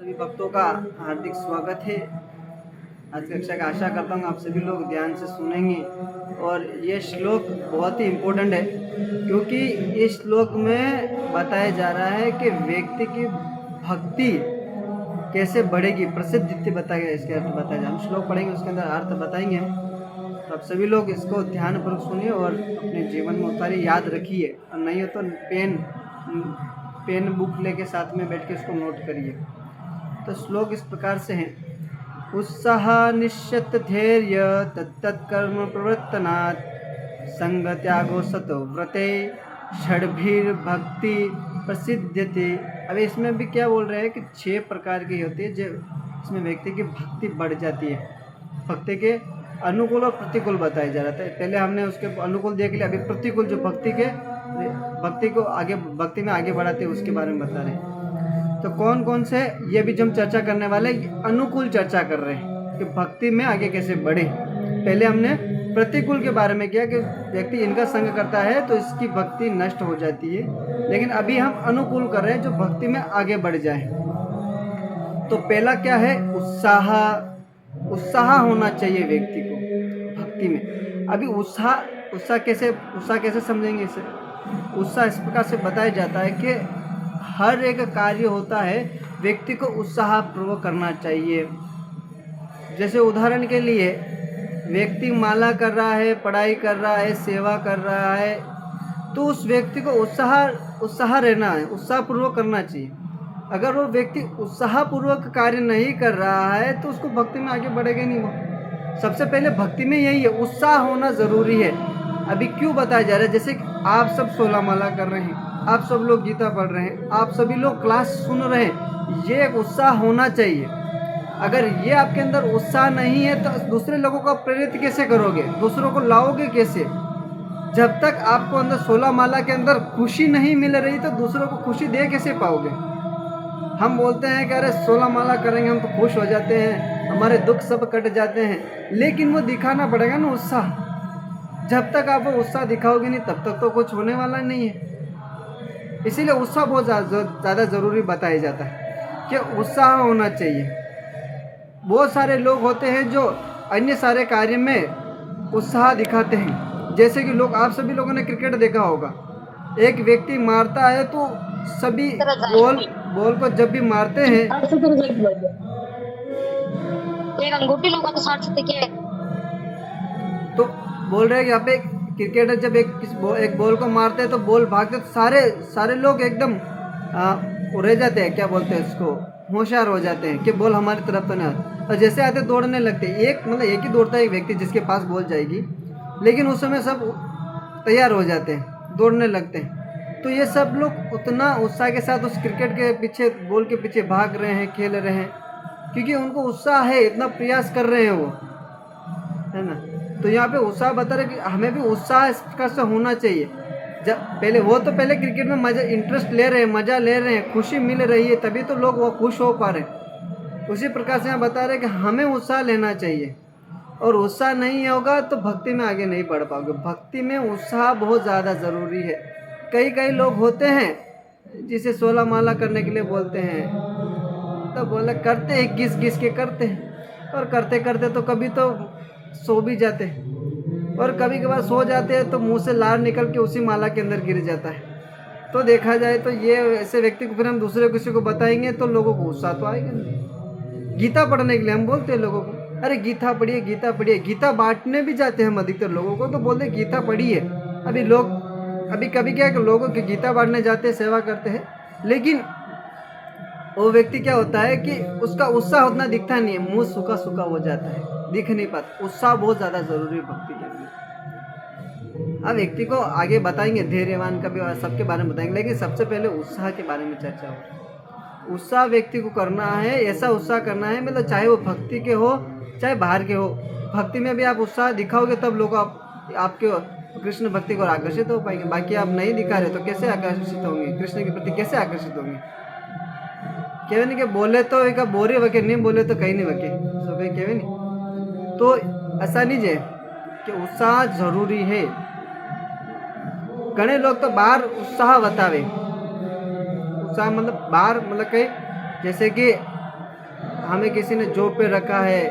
सभी भक्तों का हार्दिक स्वागत है। आज कक्षा का आशा करता हूँ आप सभी लोग ध्यान से सुनेंगे। और ये श्लोक बहुत ही इम्पोर्टेंट है क्योंकि इस श्लोक में बताया जा रहा है कि व्यक्ति की भक्ति कैसे बढ़ेगी, प्रसिद्धि बताया गया, इसके अर्थ बताया जाए। हम श्लोक पढ़ेंगे, उसके अंदर अर्थ बताएंगे हम। तो आप सभी लोग इसको ध्यानपूर्वक सुनिए और अपने जीवन में उतारिए, याद रखिए। और नहीं हो तो पेन बुक लेके साथ में बैठ के इसको नोट करिए। तो श्लोक इस प्रकार से हैं। उत्साह निश्चित धैर्य तत्तत्कर्म प्रवर्तनात् संग त्यागो सतो व्रते षड्भीर भक्ति प्रसिद्ध्यते। अब इसमें भी क्या बोल रहे हैं कि 6 प्रकार की होती है जो इसमें व्यक्ति की भक्ति बढ़ जाती है। भक्ति के अनुकूल और प्रतिकूल बताया जा रहा था। पहले हमने उसके अनुकूल देख लिया, अभी प्रतिकूल जो भक्ति को आगे, भक्ति में आगे बढ़ाते हैं उसके बारे में बता रहे हैं। तो कौन कौन से, ये भी जो हम चर्चा करने वाले अनुकूल चर्चा कर रहे हैं कि भक्ति में आगे कैसे बढ़े। पहले हमने प्रतिकूल के बारे में किया कि व्यक्ति इनका संग करता है तो इसकी भक्ति नष्ट हो जाती है, लेकिन अभी हम अनुकूल कर रहे हैं जो भक्ति में आगे बढ़ जाए। तो पहला क्या है, उत्साह होना चाहिए व्यक्ति को भक्ति में। अभी उत्साह कैसे समझेंगे इसे। उत्साह इस प्रकार से बताया जाता है कि हर एक कार्य होता है व्यक्ति को उत्साहपूर्वक करना चाहिए। जैसे उदाहरण के लिए व्यक्ति माला कर रहा है, पढ़ाई कर रहा है, सेवा कर रहा है, तो उस व्यक्ति को उत्साह रहना है, उत्साहपूर्वक करना चाहिए। अगर वो व्यक्ति उत्साहपूर्वक कार्य नहीं कर रहा है तो उसको भक्ति में आगे बढ़ेगा नहीं। वो सबसे पहले भक्ति में यही है, उत्साह होना ज़रूरी है। अभी क्यों बताया जा रहा है, जैसे आप सब 16 माला कर रहे हैं, आप सब लोग गीता पढ़ रहे हैं, आप सभी लोग क्लास सुन रहे हैं, ये एक उत्साह होना चाहिए। अगर ये आपके अंदर उत्साह नहीं है तो दूसरे लोगों को प्रेरित कैसे करोगे, दूसरों को लाओगे कैसे। जब तक आपको अंदर 16 माला के अंदर खुशी नहीं मिल रही तो दूसरों को खुशी दे कैसे पाओगे। हम बोलते हैं कि अरे 16 माला करेंगे हम तो खुश हो जाते हैं, हमारे दुख सब कट जाते हैं, लेकिन वो दिखाना पड़ेगा ना उत्साह। जब तक आप वो उत्साह दिखाओगे नहीं तब तक तो कुछ होने वाला नहीं है। इसीलिए उत्साह बहुत ज़्यादा ज़रूरी बताया जाता है कि उत्साह होना चाहिए। बहुत सारे लोग होते हैं जो अन्य सारे कार्य में उत्साह दिखाते हैं। जैसे कि आप सभी लोगों ने क्रिकेट देखा होगा, एक व्यक्ति मारता है तो सभी बॉल को जब भी मारते हैं तो बोल रहे हैं कि यहाँ पे क्रिकेटर जब एक बॉल को मारते हैं तो बॉल भागते तो सारे लोग एकदम रह जाते हैं, क्या बोलते हैं इसको, होशियार हो जाते हैं कि बॉल हमारी तरफ तो नहीं। और जैसे आते दौड़ने लगते हैं, एक ही दौड़ता है एक व्यक्ति जिसके पास बॉल जाएगी, लेकिन उस समय सब तैयार हो जाते हैं, दौड़ने लगते हैं। तो ये सब लोग उतना उत्साह के साथ उस क्रिकेट के पीछे, बॉल के पीछे भाग रहे हैं, खेल रहे हैं, क्योंकि उनको उत्साह है, इतना प्रयास कर रहे हैं वो, है ना। तो यहाँ पे उत्साह बता रहे कि हमें भी उत्साह इस प्रकार से होना चाहिए। जब पहले क्रिकेट में मजा, इंटरेस्ट ले रहे हैं, मज़ा ले रहे हैं, खुशी मिल रही है, तभी तो लोग वो खुश हो पा रहे हैं। उसी प्रकार से यहाँ बता रहे हैं कि हमें उत्साह लेना चाहिए, और उत्साह नहीं होगा तो भक्ति में आगे नहीं बढ़ पाओगे। भक्ति में उत्साह बहुत ज़्यादा ज़रूरी है। कई लोग होते हैं जिसे 16 माला करने के लिए बोलते हैं, तो बोले करते हैं, घिस के करते हैं, और करते करते तो कभी तो सो भी जाते हैं, और कभी कभार सो जाते हैं तो मुंह से लार निकल के उसी माला के अंदर गिर जाता है। तो देखा जाए तो ये ऐसे व्यक्ति को फिर हम दूसरे किसी को बताएंगे तो लोगों को उत्साह तो आएगा नहीं। गीता पढ़ने के लिए हम बोलते हैं लोगों को, अरे गीता पढ़िए, गीता पढ़िए। गीता बांटने भी जाते हैं हम अधिकतर लोगों को, तो बोलते गीता पढ़िए। अभी कभी क्या है कि लोगों की गीता बांटने जाते हैं, सेवा करते हैं, लेकिन वो व्यक्ति क्या होता है कि उसका उत्साह उतना दिखता नहीं है, मुंह सूखा हो जाता है, दिख नहीं पाता। उत्साह बहुत ज़्यादा ज़रूरी है भक्ति के लिए। अब व्यक्ति को आगे बताएंगे, धैर्यवान का भी सबके बारे में बताएंगे, लेकिन सबसे पहले उत्साह के बारे में चर्चा हो। उत्साह व्यक्ति को करना है, ऐसा उत्साह करना है, मतलब चाहे वो भक्ति के हो चाहे बाहर के हो। भक्ति में भी आप उत्साह दिखाओगे तब लोग आपके कृष्ण भक्ति को आकर्षित हो पाएंगे। बाकी आप नहीं दिखा रहे तो कैसे आकर्षित होंगे, कृष्ण के प्रति कैसे आकर्षित होंगे। कहे नहीं कि बोले तो एक बोरे वके, नहीं बोले तो कहीं नहीं वके, सो कहीं कहे नहीं। तो ऐसा नहीं है कि उत्साह जरूरी है। घने लोग तो बाहर उत्साह बतावे, उत्साह मतलब बाहर, मतलब कहीं जैसे कि हमें किसी ने जॉब पे रखा है,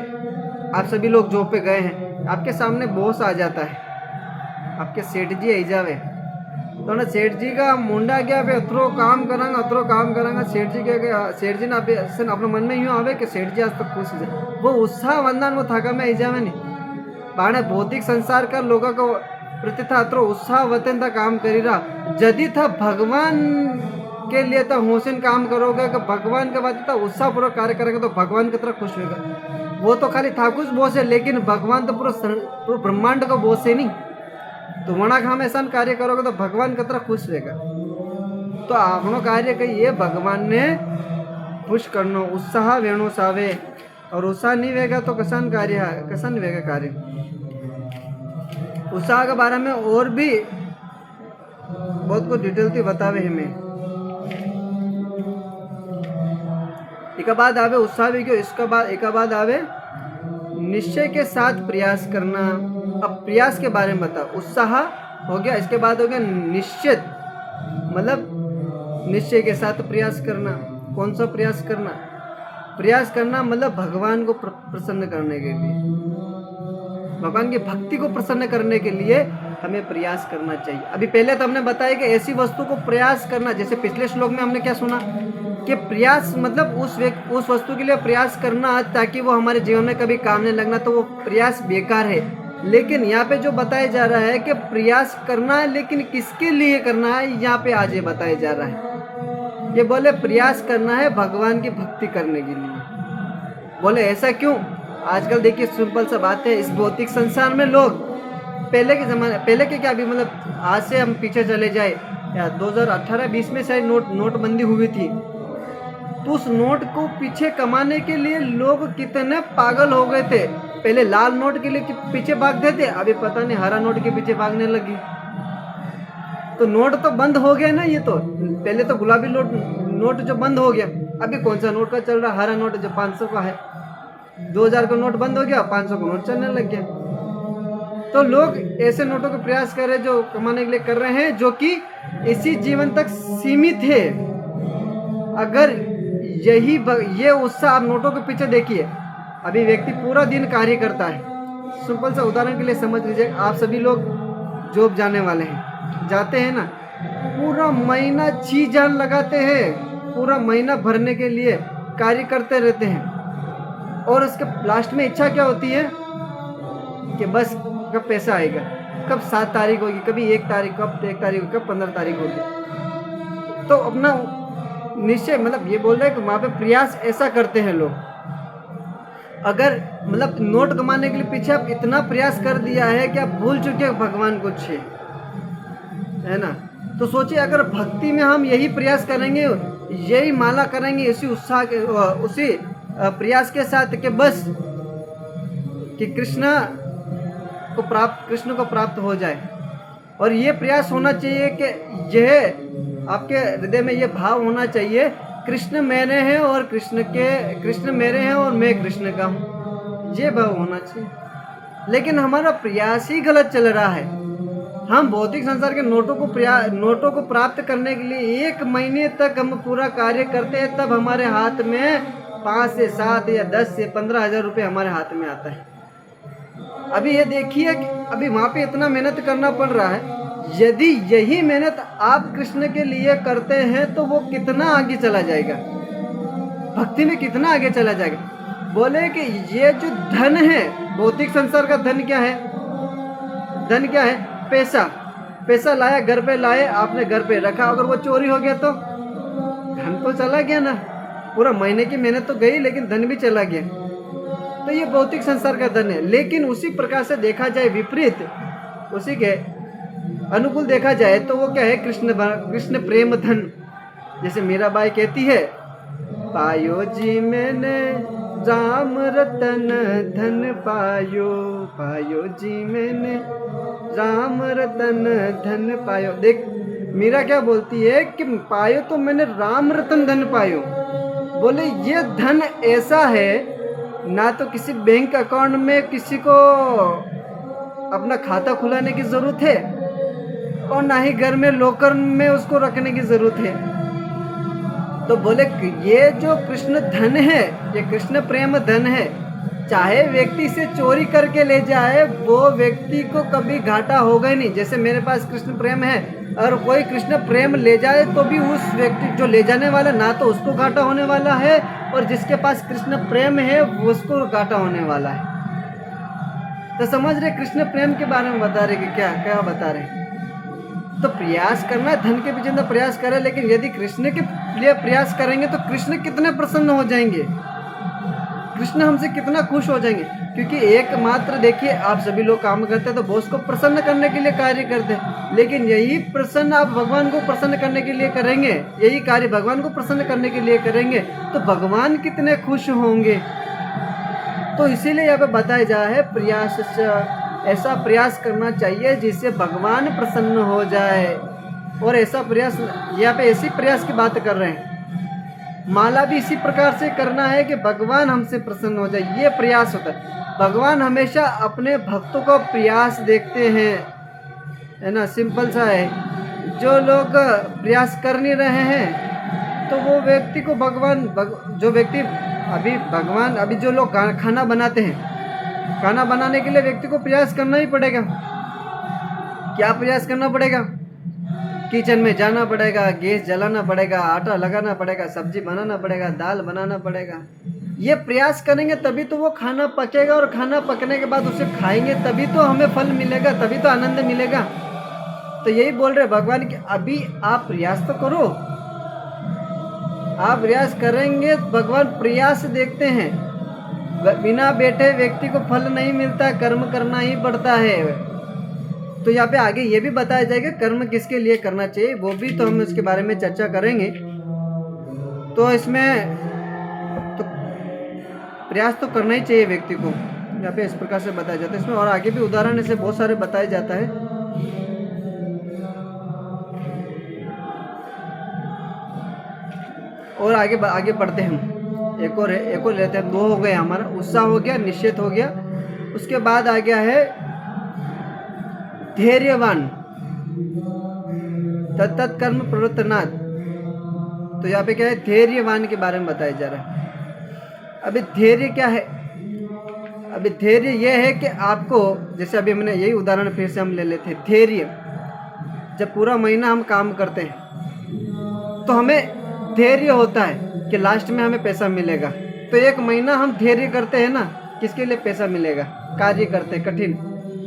आप सभी लोग जॉब पे गए हैं, आपके सामने बॉस आ जाता है, आपके सेठ जी आई जावे तो ना सेठ जी का मुंडा क्या पे अतरो काम करांगा सेठ जी क्या सेठ जी ना अपने मन में यूँ आवे कि सेठ जी आज तो खुश है, वो उत्साह वंदन वो थाका में आई जावे नहीं बाणे भौतिक संसार का लोगों को प्रति था अतरो उत्साह वतन था काम करी रहा यदि था भगवान के लिए तो होशिन काम करोगे कि भगवान के बाद तो उत्साह पूर्वक कार्य करेंगे तो भगवान की तरह खुश होगा। वो तो खाली ठाकुर बोस है, लेकिन भगवान तो पूरा ब्रह्मांड का बोस है नहीं। तो वणा हम ऐसा कार्य करोगे तो भगवान की तरह खुश रहेगा। तो आपनो कार्य कही ये भगवान ने खुश करनो, उत्साह वेणु सावे, और उत्साह नहीं वेगा तो कसान नहीं वेगा कार्य। उत्साह के बारे में और भी बहुत कुछ डिटेल थी बतावे हमें। एक बाद आवे उत्साह भी क्यों, इसका बाद एक बाद आवे निश्चय के साथ प्रयास करना। अब प्रयास के बारे में बता, उत्साह हो गया, इसके बाद हो गया निश्चित, मतलब निश्चय के साथ प्रयास करना। कौन सा प्रयास करना? प्रयास करना मतलब भगवान को प्रसन्न करने के लिए, भगवान की भक्ति को प्रसन्न करने के लिए हमें प्रयास करना चाहिए। अभी पहले तो हमने बताया कि ऐसी वस्तु को प्रयास करना, जैसे पिछले श्लोक में हमने क्या सुना कि प्रयास मतलब उस वस्तु के लिए प्रयास करना ताकि वो हमारे जीवन में कभी काम नहीं लगना, तो वो प्रयास बेकार है। लेकिन यहाँ पे जो बताया जा रहा है कि प्रयास करना है, लेकिन किसके लिए करना है, यहाँ पे आज ये बताया जा रहा है। ये बोले प्रयास करना है भगवान की भक्ति करने के लिए। बोले ऐसा क्यों? आजकल देखिए सिंपल सा बात है, इस भौतिक संसार में लोग पहले के जमाने, पहले के क्या, अभी मतलब आज से हम पीछे चले जाए या 2018-20 में शायद नोटबंदी हुई थी, तो उस नोट को पीछे कमाने के लिए लोग कितने पागल हो गए थे। पहले लाल नोट के लिए पीछे भागते थे, अभी पता नहीं हरा नोट के पीछे भागने लगी। तो नोट तो बंद हो गया ना, ये तो पहले तो गुलाबी नोट जो बंद हो गया, अभी कौन सा नोट का चल रहा? हरा नोट जो 500 का है। 2000 का नोट बंद हो गया, 500 का नोट चलने लग गया। तो लोग ऐसे नोटों का प्रयास कर रहे हैं जो कमाने के लिए कर रहे हैं, जो कि इसी जीवन तक सीमित है। अगर ये उत्साह आप नोटों के पीछे देखिए, अभी व्यक्ति पूरा दिन कार्य करता है। सिंपल सा उदाहरण के लिए समझ लीजिए, आप सभी लोग जॉब जाने वाले हैं, जाते हैं ना, पूरा महीना जी जान लगाते हैं, पूरा महीना भरने के लिए कार्य करते रहते हैं, और उसके लास्ट में इच्छा क्या होती है कि बस कब पैसा आएगा, कब 7 तारीख होगी, कभी 1 तारीख, कब 1 तारीख, कब 15 तारीख होगी। तो अपना निश्चय, मतलब ये बोल रहे हैं कि वहाँ पे प्रयास ऐसा करते हैं लोग। अगर मतलब नोट कमाने के लिए पीछे आप इतना प्रयास कर दिया है कि आप भूल चुके हैं भगवान को छे, है ना। तो सोचिए अगर भक्ति में हम यही प्रयास करेंगे, यही माला करेंगे इसी उत्साह के, उसी प्रयास के साथ कि बस कि कृष्ण को प्राप्त हो जाए, और ये प्रयास होना चाहिए कि यह आपके हृदय में ये भाव होना चाहिए, कृष्ण मेरे हैं और कृष्ण मेरे हैं और मैं कृष्ण का हूँ, ये भाव होना चाहिए। लेकिन हमारा प्रयास ही गलत चल रहा है। हम भौतिक संसार के नोटों को प्राप्त करने के लिए 1 महीने तक हम पूरा कार्य करते हैं, तब हमारे हाथ में 5 से 7 या 10 से 15 हज़ार रुपये हमारे हाथ में आता है। अभी ये देखिए कि अभी वहाँ पे इतना मेहनत करना पड़ रहा है। यदि यही मेहनत आप कृष्ण के लिए करते हैं तो वो कितना आगे चला जाएगा, भक्ति में कितना आगे चला जाएगा। बोले कि ये जो धन है, भौतिक संसार का धन क्या है? धन क्या है? पैसा लाया, घर पे लाए, आपने घर पे रखा, अगर वो चोरी हो गया तो धन तो चला गया ना, पूरा महीने की मेहनत तो गई, लेकिन धन भी चला गया। तो ये भौतिक संसार का धन है। लेकिन उसी प्रकार से देखा जाए विपरीत, उसी के अनुकूल देखा जाए तो वो क्या है? कृष्ण प्रेम धन। जैसे मीराबाई कहती है, पायो जी मैंने राम रतन धन पायो जी मैंने राम रतन धन पायो। देख मीरा क्या बोलती है कि पायो तो मैंने राम रतन धन पायो। बोले ये धन ऐसा है, ना तो किसी बैंक अकाउंट में किसी को अपना खाता खुलाने की ज़रूरत है, और ना ही घर में लॉकर में उसको रखने की ज़रूरत है। तो बोले ये जो कृष्ण धन है, ये कृष्ण प्रेम धन है, चाहे व्यक्ति से चोरी करके ले जाए वो व्यक्ति को कभी घाटा होगा ही नहीं। जैसे मेरे पास कृष्ण प्रेम है और कोई कृष्ण प्रेम ले जाए तो भी उस व्यक्ति जो ले जाने वाला ना तो उसको घाटा होने वाला है और जिसके पास कृष्ण प्रेम है उसको घाटा होने वाला है। तो समझ रहे कृष्ण प्रेम के बारे में बता रहे कि क्या क्या बता रहे। तो प्रयास करना, धन के पीछे तो प्रयास करें, लेकिन यदि कृष्ण के लिए प्रयास करेंगे तो कृष्ण कितने प्रसन्न हो जाएंगे, कृष्ण हमसे कितना खुश हो जाएंगे। क्योंकि एकमात्र देखिए, आप सभी लोग काम करते हैं तो बॉस को प्रसन्न करने के लिए कार्य करते हैं, लेकिन यही प्रसन्न आप भगवान को प्रसन्न करने के लिए करेंगे, यही कार्य भगवान को प्रसन्न करने के लिए करेंगे तो भगवान कितने खुश होंगे। तो इसीलिए यहाँ पे बताया जा है प्रयास, ऐसा प्रयास करना चाहिए जिससे भगवान प्रसन्न हो जाए। और ऐसा प्रयास, यहाँ पे ऐसी प्रयास की बात कर रहे हैं, माला भी इसी प्रकार से करना है कि भगवान हमसे प्रसन्न हो जाए, ये प्रयास होता है। भगवान हमेशा अपने भक्तों को प्रयास देखते हैं, है ना, सिंपल सा है। जो लोग प्रयास कर नहीं रहे हैं तो वो व्यक्ति को भगवान जो व्यक्ति अभी जो लोग खाना बनाते हैं, खाना बनाने के लिए व्यक्ति को प्रयास करना ही पड़ेगा। क्या प्रयास करना पड़ेगा? किचन में जाना पड़ेगा, गैस जलाना पड़ेगा, आटा लगाना पड़ेगा, सब्जी बनाना पड़ेगा, दाल बनाना पड़ेगा। ये प्रयास करेंगे तभी तो वो खाना पकेगा, और खाना पकने के बाद उसे खाएंगे तभी तो हमें फल मिलेगा, तभी तो आनंद मिलेगा। तो यही बोल रहे भगवान कि अभी आप प्रयास तो करो, आप प्रयास करेंगे, भगवान प्रयास देखते हैं। बिना बैठे व्यक्ति को फल नहीं मिलता, कर्म करना ही पड़ता है। तो यहाँ पे आगे ये भी बताया जाएगा कर्म किसके लिए करना चाहिए, वो भी तो हम उसके बारे में चर्चा करेंगे। तो इसमें तो प्रयास तो करना ही चाहिए व्यक्ति को, यहाँ पे इस प्रकार से बताया जाता है। इसमें और आगे भी उदाहरण ऐसे बहुत सारे बताया जाता है। और आगे पढ़ते हैं हम, एक और लेते हैं। 2 हो गए हमारा, उत्साह हो गया, निश्चित हो गया। उसके बाद आ गया है धैर्यवान, तत्त कर्म प्रवर्तनात्। तो यहाँ पे क्या है, धैर्यवान के बारे में बताया जा रहा है। अभी धैर्य क्या है? अभी धैर्य ये है कि आपको, जैसे अभी हमने यही उदाहरण फिर से हम ले लेते हैं। धैर्य, जब पूरा महीना हम काम करते हैं तो हमें धैर्य होता है कि लास्ट में हमें पैसा मिलेगा। तो 1 महीना हम धैर्य करते हैं ना, किसके लिए पैसा मिलेगा, कार्य करते हैं कठिन।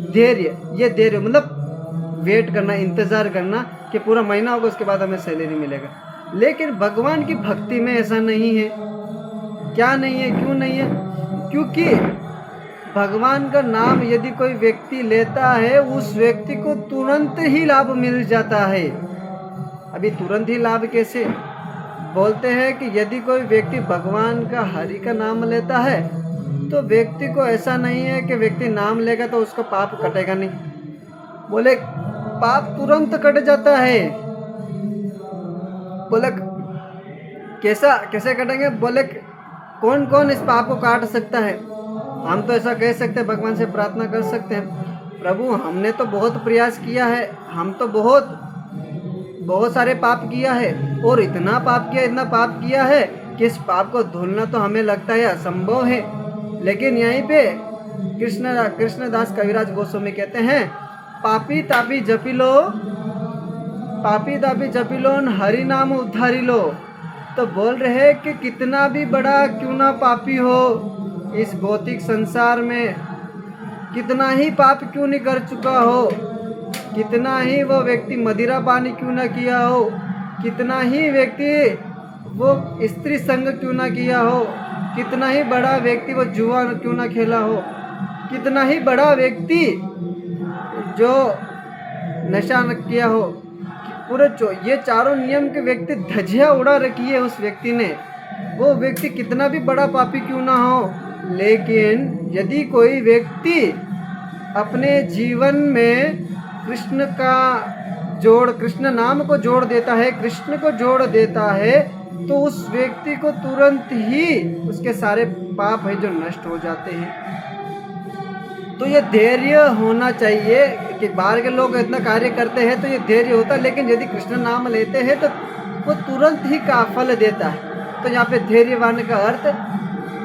धैर्य, ये धैर्य मतलब वेट करना, इंतज़ार करना कि पूरा महीना होगा उसके बाद हमें सैलरी मिलेगा। लेकिन भगवान की भक्ति में ऐसा नहीं है। क्या नहीं है, क्यों नहीं है? क्योंकि भगवान का नाम यदि कोई व्यक्ति लेता है उस व्यक्ति को तुरंत ही लाभ मिल जाता है। अभी तुरंत ही लाभ कैसे? बोलते हैं कि यदि कोई व्यक्ति भगवान का, हरि का नाम लेता है तो व्यक्ति को ऐसा नहीं है कि व्यक्ति नाम लेगा तो उसका पाप कटेगा नहीं। बोले पाप तुरंत कट जाता है। बोले कैसे कटेंगे? बोले कौन कौन इस पाप को काट सकता है? हम तो ऐसा कह सकते हैं, भगवान से प्रार्थना कर सकते हैं, प्रभु हमने तो बहुत प्रयास किया है, हम तो बहुत सारे पाप किया है, और इतना पाप किया है कि इस पाप को धुलना तो हमें लगता है असंभव है। लेकिन यहीं पे कृष्णदास कविराज गोस्वामी कहते हैं, पापी तापी जपी लो हरि नाम उद्धारी लो। तो बोल रहे हैं कि कितना भी बड़ा क्यों ना पापी हो इस भौतिक संसार में, कितना ही पाप क्यों नहीं कर चुका हो, कितना ही वो व्यक्ति मदिरा पानी क्यों ना किया हो, कितना ही व्यक्ति वो स्त्री संग क्यों ना किया हो, कितना ही बड़ा व्यक्ति वो जुआ क्यों ना खेला हो, कितना ही बड़ा व्यक्ति जो नशा न किया हो, पूरे ये चारों नियम के व्यक्ति धज्जियाँ उड़ा रखी है उस व्यक्ति ने, वो व्यक्ति कितना भी बड़ा पापी क्यों ना हो। लेकिन यदि कोई व्यक्ति अपने जीवन में कृष्ण नाम को जोड़ देता है, कृष्ण को जोड़ देता है, तो उस व्यक्ति को तुरंत ही उसके सारे पाप है जो नष्ट हो जाते हैं। तो ये धैर्य होना चाहिए कि बाहर के लोग इतना कार्य करते हैं तो ये धैर्य होता है, लेकिन यदि कृष्ण नाम लेते हैं तो वो तुरंत ही का फल देता है। तो यहाँ पे धैर्यवान का अर्थ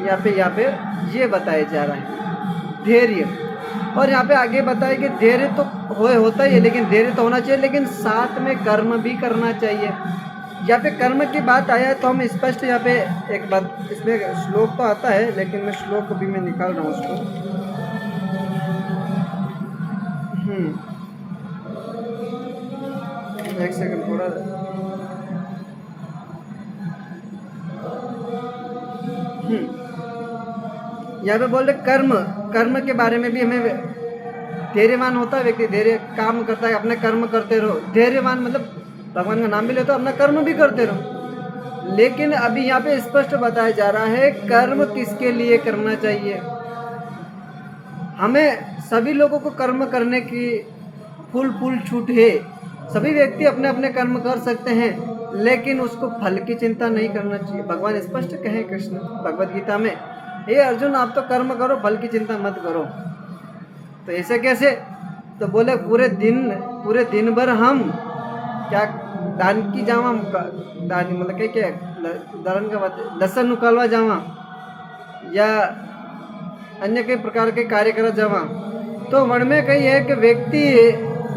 यहाँ पे ये बताया जा रहा है, धैर्य। और यहाँ पे आगे बताया कि धैर्य तो होता ही है, लेकिन धैर्य तो होना चाहिए, लेकिन साथ में कर्म भी करना चाहिए। यहाँ पे कर्म की बात आया है तो हम स्पष्ट यहाँ पे एक बात, इसमें श्लोक तो आता है लेकिन मैं श्लोक को भी मैं निकाल रहा हूँ उसको। एक सेकंड थोड़ा। यहाँ पे बोल रहे कर्म के बारे में भी हमें, धैर्यवान होता है व्यक्ति, धैर्य काम करता है, अपने कर्म करते रहो। धैर्यवान मतलब भगवान का नाम भी ले तो अपना कर्म भी करते रहो। लेकिन अभी यहाँ पे स्पष्ट बताया जा रहा है कर्म किसके लिए करना चाहिए। हमें सभी लोगों को कर्म करने की फुल छूट है, सभी व्यक्ति अपने अपने कर्म कर सकते हैं, लेकिन उसको फल की चिंता नहीं करना चाहिए। भगवान स्पष्ट कहे कृष्ण भगवद गीता में, हे अर्जुन आप तो कर्म करो, फल की चिंता मत करो। तो ऐसे कैसे? तो बोले पूरे दिन भर हम क्या दान की जावा, दान मतलब क्या दान का लसन निकालवा जावा या अन्य कई प्रकार के कार्य करा जावा। तो वर्ण में कही है कि व्यक्ति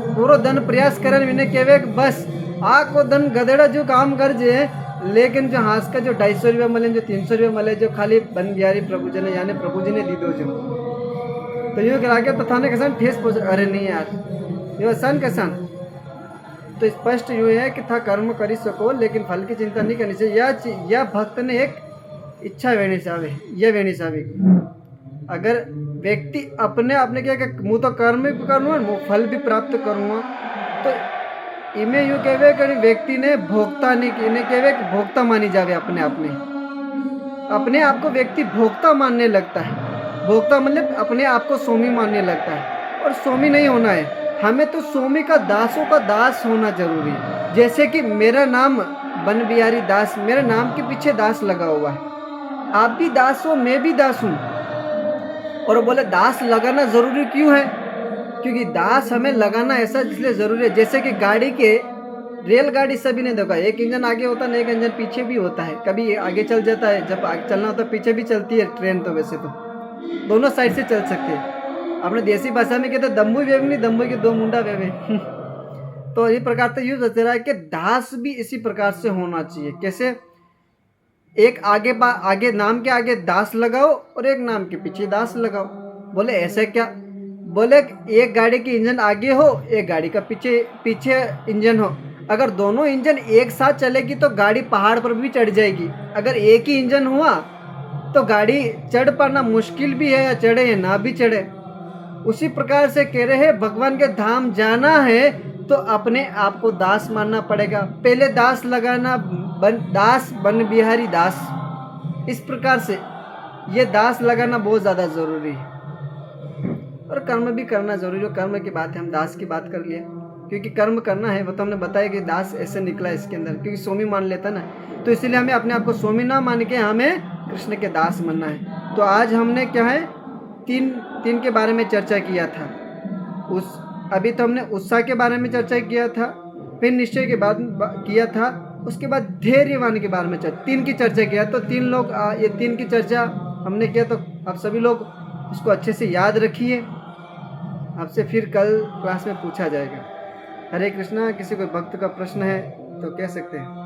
पूरा धन प्रयास करे विने केवे बस को धन गधेड़ा जो काम कर जे, लेकिन जो हाथ का जो 250 रुपया मिले, जो 300 रुपया मिले, जो खाली बन बिहारी प्रभु जी ने यानी प्रभु जी ने दी दो जो, तो यूँ करा के तो थाने किसान ठेस पहुँच। अरे नहीं यार ये आसान किसान। तो स्पष्ट यूँ है कि था कर्म करी सको लेकिन फल की चिंता नहीं करनी चाहिए। या भक्त ने एक इच्छा वेणी सावे, यह वेणी सावे अगर व्यक्ति अपने क्या मुँह तो कर्म भी करूँगा, मुँह फल भी प्राप्त करूँगा, तो इमें यूँ कहवे कि व्यक्ति ने भोक्ता नहीं, इन्हें कहवे भोक्ता मानी जावे। अपने आप को व्यक्ति भोक्ता मानने लगता है। भोक्ता मतलब अपने आप को स्वामी मानने लगता है, और स्वामी नहीं होना है हमें, तो स्वामी का दासों का दास होना जरूरी है। जैसे कि मेरा नाम बन बिहारी दास, मेरे नाम के पीछे दास लगा हुआ है, आप भी दास हो, मैं भी दास हूँ। और बोले दास लगाना जरूरी क्यों है? क्योंकि दास हमें लगाना ऐसा इसलिए जरूरी है, जैसे कि गाड़ी के रेलगाड़ी सभी ने देखा, एक इंजन आगे होता है, एक इंजन पीछे भी होता है। कभी आगे चल जाता है, जब आगे चलना होता है पीछे भी चलती है ट्रेन। तो वैसे तो दोनों साइड से चल सकते हैं। अपने देसी भाषा में कहते दम्बू वेव नहीं, दम्बू के दो मुंडा वेवे। तो इस प्रकार से यूँ सोच रहा है कि दास भी इसी प्रकार से होना चाहिए। कैसे? एक आगे नाम के आगे दास लगाओ और एक नाम के पीछे दास लगाओ। बोले ऐसे क्या? बोले एक गाड़ी की इंजन आगे हो, एक गाड़ी का पीछे इंजन हो। अगर दोनों इंजन एक साथ चलेगी तो गाड़ी पहाड़ पर भी चढ़ जाएगी। अगर एक ही इंजन हुआ तो गाड़ी चढ़ पाना मुश्किल भी है, या चढ़े या ना भी चढ़े। उसी प्रकार से कह रहे हैं भगवान के धाम जाना है तो अपने आप को दास मानना पड़ेगा। पहले दास लगाना, दास बन बिहारी दास, इस प्रकार से ये दास लगाना बहुत ज़्यादा ज़रूरी है। और कर्म भी करना जरूरी है। कर्म की बात है, हम दास की बात कर लिए, क्योंकि कर्म करना है वो तो हमने बताया कि दास ऐसे निकला इसके अंदर, क्योंकि स्वामी मान लेता ना, तो इसलिए हमें अपने आप को स्वामी ना मान के हमें कृष्ण के दास मानना है। तो आज हमने क्या है तीन के बारे में चर्चा किया था। अभी तो हमने उत्साह के बारे में चर्चा किया था, फिर निश्चय के बाद किया था, उसके बाद धैर्यवान के बारे में तीन की चर्चा किया। तो ये तीन की चर्चा हमने किया, तो आप सभी लोग उसको अच्छे से याद रखिए। आपसे फिर कल क्लास में पूछा जाएगा। हरे कृष्णा। किसी कोई भक्त का प्रश्न है तो कह सकते हैं।